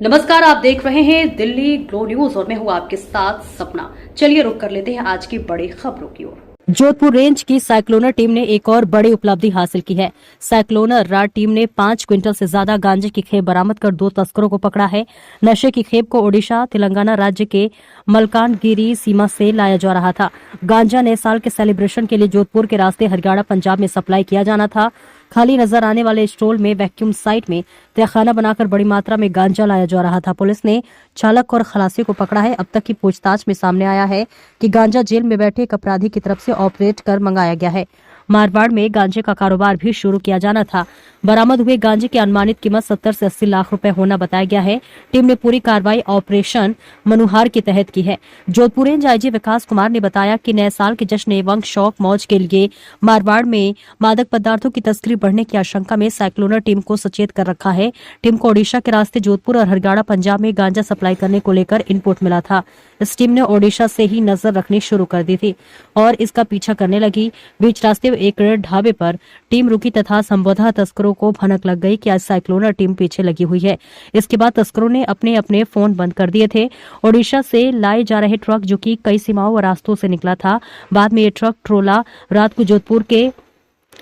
नमस्कार, आप देख रहे हैं दिल्ली ग्लो न्यूज और मैं हूं आपके साथ सपना। चलिए रुक कर लेते हैं आज की बड़ी खबरों की ओर। जोधपुर रेंज की साइक्लोनर टीम ने एक और बड़ी उपलब्धि हासिल की है। साइक्लोनर राड टीम ने 5 क्विंटल से ज्यादा गांजे की खेप बरामद कर 2 तस्करों को पकड़ा है। नशे की खेप को ओडिशा तेलंगाना राज्य के मलकानगिरी सीमा से लाया जा रहा था। गांजा नए साल के सेलिब्रेशन के लिए जोधपुर के रास्ते हरियाणा पंजाब में सप्लाई किया जाना था। खाली नजर आने वाले स्टॉल में वैक्यूम साइट में तहखाना बनाकर बड़ी मात्रा में गांजा लाया जा रहा था। पुलिस ने चालक और खलासी को पकड़ा है। अब तक की पूछताछ में सामने आया है कि गांजा जेल में बैठे एक अपराधी की तरफ से ऑपरेट कर मंगाया गया है। मारवाड़ में गांजे का कारोबार भी शुरू किया जाना था। बरामद हुए गांजे की अनुमानित कीमत 70 से 80 लाख रुपए होना बताया गया है। टीम ने पूरी कार्रवाई ऑपरेशन मनुहार के तहत की है। जोधपुर रेंज आईजी विकास कुमार ने बताया कि नए साल के जश्न एवं शौक मौज के लिए मारवाड़ में मादक पदार्थों की तस्करी बढ़ने की आशंका में साइक्लोनर टीम को सचेत कर रखा है। टीम को ओडिशा के रास्ते जोधपुर और हरियाणा पंजाब में गांजा सप्लाई करने को लेकर इनपुट मिला था। इस टीम ने ओडिशा से ही नजर रखनी शुरू कर दी थी और इसका पीछा करने लगी। बीच रास्ते एक ढाबे पर टीम रुकी तथा संबोधा तस्करों को भनक लग गई कि आज साइक्लोनर टीम पीछे लगी हुई है। इसके बाद तस्करों ने अपने अपने फोन बंद कर दिए थे। ओडिशा से लाए जा रहे ट्रक जो कि कई सीमाओं और रास्तों से निकला था। बाद में ये ट्रक ट्रोला रात को जोधपुर के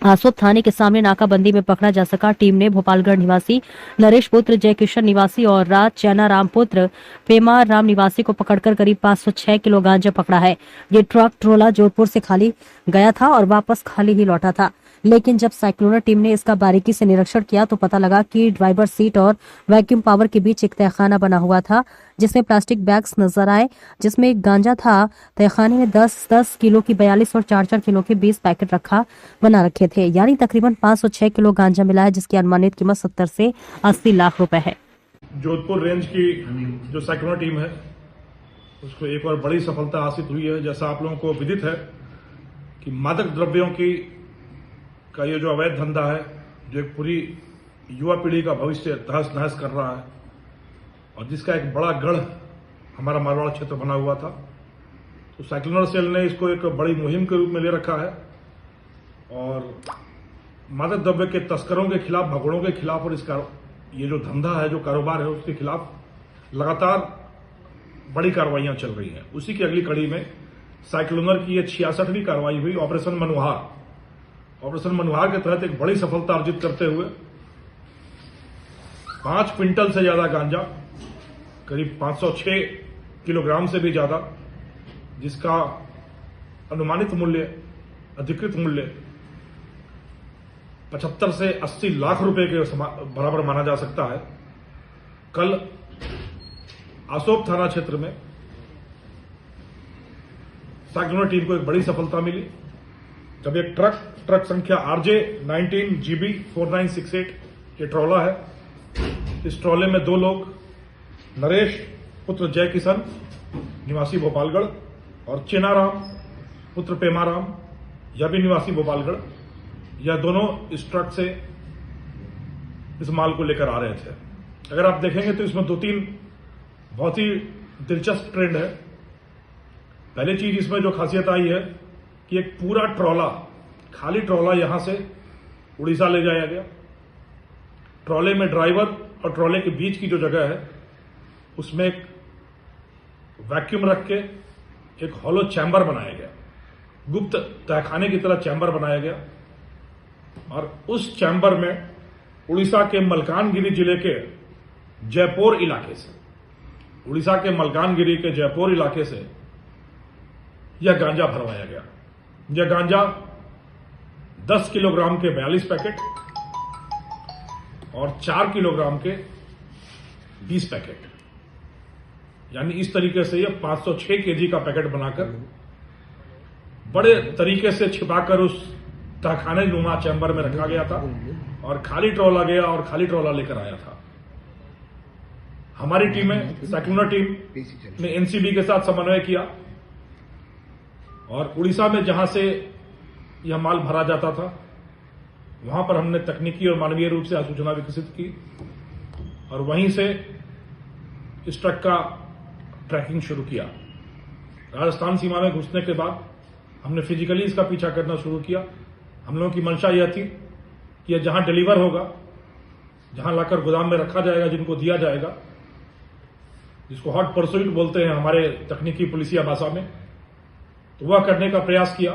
आसोद थाने के सामने नाकाबंदी में पकड़ा जा सका। टीम ने भोपालगढ़ निवासी नरेश पुत्र जयकिशन निवासी और राज चैना राम पुत्र पेमा राम निवासी को पकड़कर करीब 506 किलो गांजा पकड़ा है। ये ट्रक ट्रोला जोधपुर से खाली गया था और वापस खाली ही लौटा था। लेकिन जब साइक्लोनर टीम ने इसका बारीकी से निरीक्षण किया तो पता लगा कि ड्राइवर सीट और वैक्यूम पावर के बीच एक तहखाना बना हुआ था जिसमें प्लास्टिक बैग्स नजर आए जिसमें गांजा था। तहखाने में 10-10 किलो की 42 और 4-4 किलो के 20 पैकेट बना रखे थे, यानी तकरीबन 506 किलो गांजा मिला है जिसकी अनुमानित कीमत 70 से 80 लाख रुपए है। जोधपुर रेंज की जो साइक्लोनर टीम है उसको एक और बड़ी सफलता हासिल हुई है। जैसा आप लोगों को विदित है कि मादक द्रव्यों का ये जो अवैध धंधा है जो एक पूरी युवा पीढ़ी का भविष्य तहस नहस कर रहा है और जिसका एक बड़ा गढ़ हमारा मारवाड़ क्षेत्र बना हुआ था, तो साइक्लोनर सेल ने इसको एक बड़ी मुहिम के रूप में ले रखा है और मादक द्रव्य के तस्करों के खिलाफ, भगोड़ों के खिलाफ और इसका ये जो धंधा है, जो कारोबार है, उसके खिलाफ लगातार बड़ी कार्रवाइयां चल रही हैं। उसी की अगली कड़ी में साइक्लोनर की ये 66वीं कार्रवाई हुई ऑपरेशन मनुहार। ऑपरेशन मनुहार के तहत एक बड़ी सफलता अर्जित करते हुए 5 क्विंटल से ज्यादा गांजा, करीब 506 किलोग्राम से भी ज्यादा, जिसका अनुमानित मूल्य, अधिकृत मूल्य 75 से 80 लाख रुपए के बराबर माना जा सकता है। कल आसोद थाना क्षेत्र में साइक्लोनर टीम को एक बड़ी सफलता मिली जब एक ट्रक संख्या RJ19GB4968 ये ट्रॉला है। इस ट्रॉले में 2 लोग, नरेश पुत्र जय किशन निवासी भोपालगढ़ और चेनाराम पुत्र पेमाराम यह भी निवासी भोपालगढ़, यह दोनों इस ट्रक से इस माल को लेकर आ रहे थे। अगर आप देखेंगे तो इसमें 2-3 बहुत ही दिलचस्प ट्रेंड है। पहली चीज इसमें जो खासियत आई है कि एक पूरा ट्रॉला, खाली ट्रॉला यहां से उड़ीसा ले जाया गया। ट्रॉले में ड्राइवर और ट्रॉले के बीच की जो जगह है उसमें एक वैक्यूम रख के एक हॉलो चैम्बर बनाया गया, गुप्त तहखाने की तरह चैम्बर बनाया गया और उस चैम्बर में उड़ीसा के मलकानगिरी जिले के जयपुर इलाके से, उड़ीसा के मलकानगिरी के जयपुर इलाके से यह गांजा भरवाया गया। यह गांजा 10 किलोग्राम के 42 पैकेट और 4 किलोग्राम के 20 पैकेट, यानी इस तरीके से यह 506 केजी का पैकेट बनाकर बड़े तरीके से छिपाकर उस तहखाने नुमा चैम्बर में रखा गया था और खाली ट्रॉला गया और खाली ट्रॉला लेकर आया था। हमारी टीमें, साइक्लोनर टीम ने एनसीबी के साथ समन्वय किया और उड़ीसा में जहां से यह माल भरा जाता था वहां पर हमने तकनीकी और मानवीय रूप से सूचना विकसित की और वहीं से इस ट्रक का ट्रैकिंग शुरू किया। राजस्थान सीमा में घुसने के बाद हमने फिजिकली इसका पीछा करना शुरू किया। हम लोगों की मंशा यह थी कि यह जहां डिलीवर होगा, जहां लाकर गोदाम में रखा जाएगा, जिनको दिया जाएगा, जिसको हॉट परसुइट बोलते हैं हमारे तकनीकी पुलिसिया भाषा में, तो वह करने का प्रयास किया।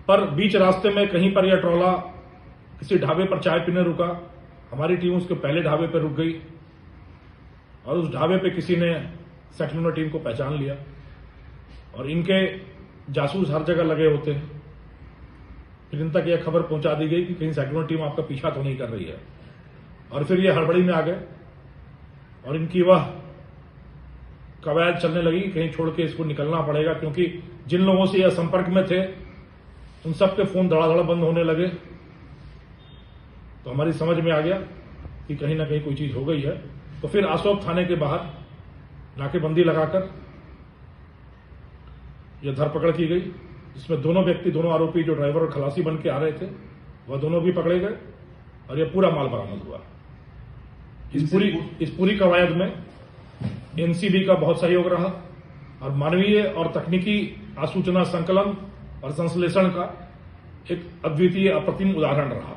पर बीच रास्ते में कहीं पर यह ट्रॉला किसी ढाबे पर चाय पीने रुका। हमारी टीम उसके पहले ढाबे पर रुक गई और उस ढाबे पे किसी ने सेक्लूना टीम को पहचान लिया और इनके जासूस हर जगह लगे होते हैं। फिर इन तक यह खबर पहुंचा दी गई कि कहीं सेक्लूना टीम आपका पीछा तो नहीं कर रही है, और फिर ये हड़बड़ी में आ गए और इनकी वह कवायद चलने लगी, कहीं छोड़ के इसको निकलना पड़ेगा, क्योंकि जिन लोगों से यह संपर्क में थे उन सबके फोन धड़ाधड़ बंद होने लगे। तो हमारी समझ में आ गया कि कहीं ना कहीं कोई चीज हो गई है। तो फिर आसोप थाने के बाहर नाकेबंदी लगाकर यह धरपकड़ की गई, जिसमें दोनों व्यक्ति, दोनों आरोपी जो ड्राइवर और खलासी बन के आ रहे थे, वह दोनों भी पकड़े गए और यह पूरा माल बरामद हुआ। इस पूरी कवायद में एनसीबी का बहुत सहयोग रहा और मानवीय और तकनीकी आसूचना संकलन और संश्लेषण का एक अद्वितीय अप्रतिम उदाहरण रहा।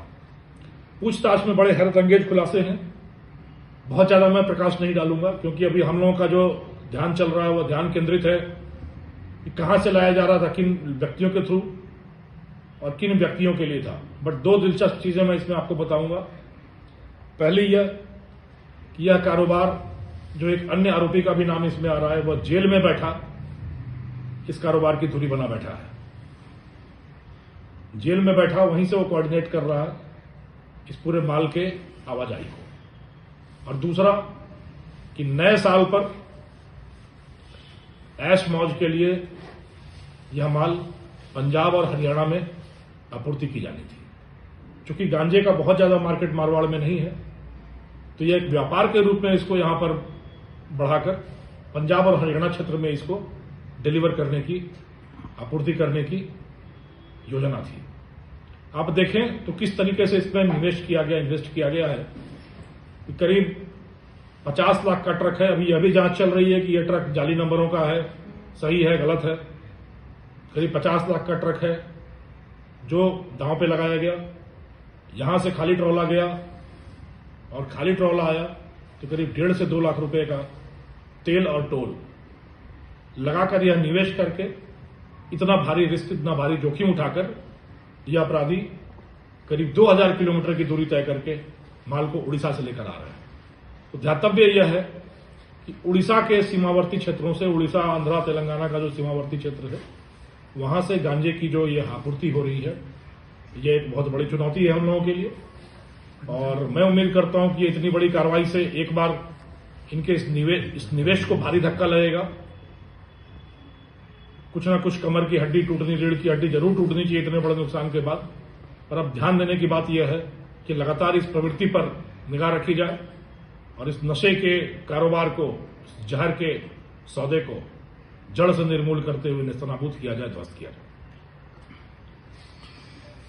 पूछताछ में बड़े हैरतअंगेज खुलासे हैं। बहुत ज्यादा मैं प्रकाश नहीं डालूंगा, क्योंकि अभी हम लोगों का जो ध्यान चल रहा है वह ध्यान केंद्रित है कि कहां से लाया जा रहा था, किन व्यक्तियों के थ्रू और किन व्यक्तियों के लिए था। बट दो दिलचस्प चीजें मैं इसमें आपको बताऊंगा। पहली यह कि यह कारोबार, जो एक अन्य आरोपी का भी नाम इसमें आ रहा है, वह जेल में बैठा इस कारोबार की धुरी बना बैठा है। जेल में बैठा वहीं से वो कोऑर्डिनेट कर रहा है इस पूरे माल के आवाजाही को। और दूसरा कि नए साल पर ऐश मौज के लिए यह माल पंजाब और हरियाणा में आपूर्ति की जानी थी। चूंकि गांजे का बहुत ज्यादा मार्केट मारवाड़ में नहीं है, तो यह एक व्यापार के रूप में इसको यहां पर बढ़ाकर पंजाब और हरियाणा क्षेत्र में इसको डिलीवर करने की, आपूर्ति करने की योजना थी। आप देखें तो किस तरीके से इसमें इन्वेस्ट किया गया है। करीब 50 लाख का ट्रक है। अभी यह भी जांच चल रही है कि यह ट्रक जाली नंबरों का है, सही है, गलत है। करीब 50 लाख का ट्रक है जो दांव पे लगाया गया। यहां से खाली ट्रॉला गया और खाली ट्रॉला आया तो करीब 1.5 से 2 लाख रुपए का तेल और टोल लगाकर यह निवेश करके इतना भारी रिस्क, इतना भारी जोखिम उठाकर यह अपराधी करीब 2000 किलोमीटर की दूरी तय करके माल को उड़ीसा से लेकर आ रहे हैं। तो ध्यातव्य यह है कि उड़ीसा के सीमावर्ती क्षेत्रों से, उड़ीसा, आंध्रा, तेलंगाना का जो सीमावर्ती क्षेत्र है, वहां से गांजे की जो यह आपूर्ति हो रही है, यह एक बहुत बड़ी चुनौती है हम लोगों के लिए। और मैं उम्मीद करता हूं कि इतनी बड़ी कार्रवाई से एक बार इनके इस निवेश को भारी धक्का लगेगा। कुछ ना कुछ कमर की हड्डी टूटनी, रीढ़ की हड्डी जरूर टूटनी चाहिए इतने बड़े नुकसान के बाद। पर अब ध्यान देने की बात यह है कि लगातार इस प्रवृत्ति पर निगाह रखी जाए और इस नशे के कारोबार को, जहर के सौदे को जड़ से निर्मूल करते हुए नेस्तनाबूद किया जाए, ध्वस्त किया जाए।